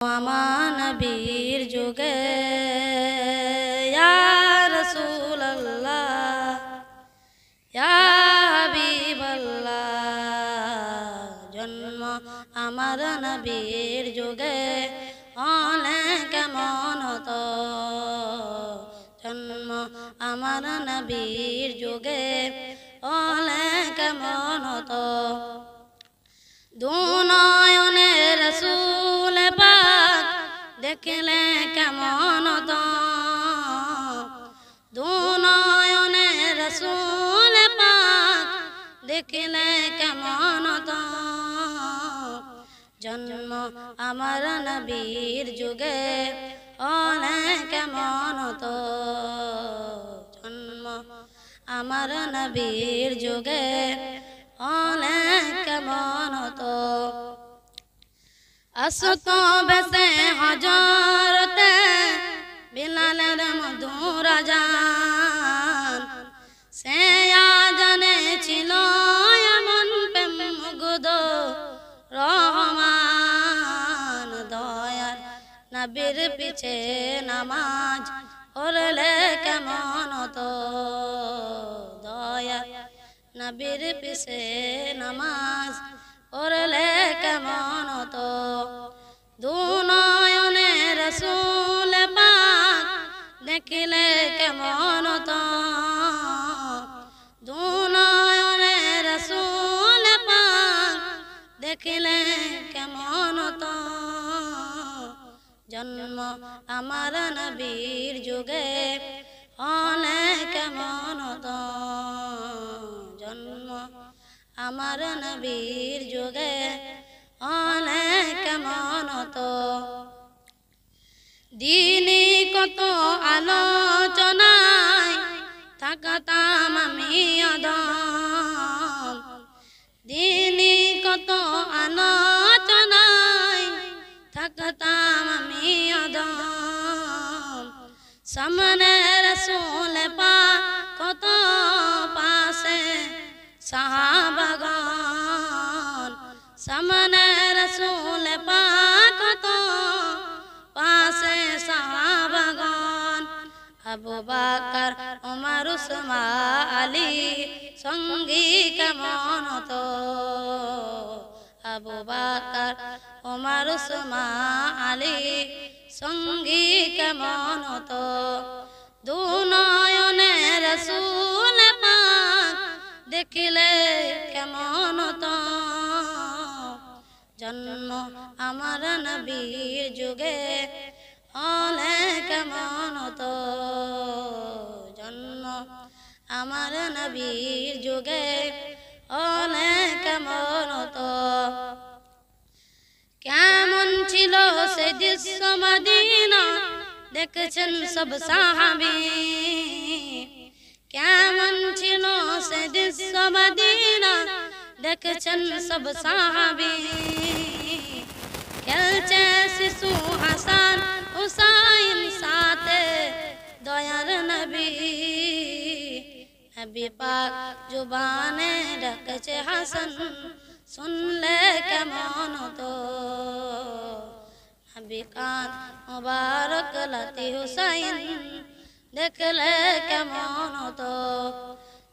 আমার নবীর যুগে ইয়া রাসূলুল্লাহ ইয়া হাবিবাল্লাহ জন্ম আমার নবীর যুগে অনেক কেমন হতো জন্ম আমার নবীর যুগে অনেক কেমন হতো দুনয়নে রাসূল পাক দেখলে কেমন হতো দুনয়নে রাসূল পাক দেখলে কেমন হতো জন্ম আমার নবীর যুগে অনেক কেমন হতো জন্ম আমার নবীর যুগে অনেক কেমন হতো আসতো বেশে হজরতে বিলালের মধুর আযান সে আযানে ছিল এমন প্রেম মুগ্ধ রহমান দয়ার নবীর পিছে নামাজ পড়লে কেমন হতো দয়ার নবীর পিছে নামাজ পড়লে কেমন হতো দুনয়নে রাসূল পাক দেখলে কেমন হতো দুনয়নে রাসূল পাক দেখলে কেমন হতো জন্ম আমার নবীর যুগে অনেক কেমন হতো জন্ম আমার নবীর যুগে অনেক কেমন হতো দিনে কত আলোচনায় থাকতাম আমি অদম দিনে কত আলোচনায় থাকতাম আমি অদম সামনে রাসূল পাক কত পাশে সাহাবাগণ সামনে রাসূল পাক কত পাশে সাহাবাগণ আবু বকর ওমর উসমান আলী সঙ্গী কেমন হতো আবু বকর ওমর উসমান আলী সঙ্গী কেমন হতো দুনয়নে রাসূল পাক দেখলে কেমন হতো জন্ম আমার নবীর যুগে অনেক কেমন হতো জন্ম আমার নবীর যুগে অনেক কেমন হতো কেমন ছিল সে দৃশ্য মদিনা দেখছেন সব সাহাবী কেমন ছিল সে দৃশ্য মদিনা দেখছেন সব সাহাবী খেলছে শিশু হাসান হুসাইন সাথে দয়ার নবী নবী পাক জুবানে ডাকছে হাসান শুনলে কেমন হতো নবী কান মুবারক লাতি হুসাইন দেখলে কেমন হতো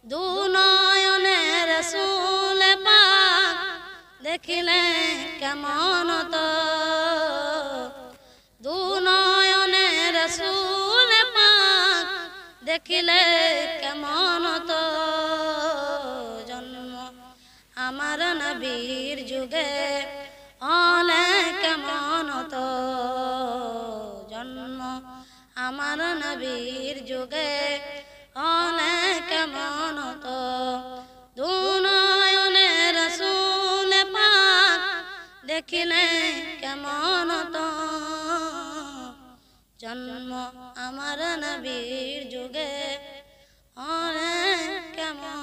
দুনয়নে রাসূল পাক দেখলে কেমন হতো দুনয়নে রাসূল পাক দেখলে কেমন হতো জন্ম আমার নবীর যুগে অনেক কেমন হতো জন্ম আমার নবীর যুগে অনেক কেমন হতো দুনয়নে রাসূল পাক দেখলে কেমন হতো জন্ম আমার নবীর যুগে অনেক কেমন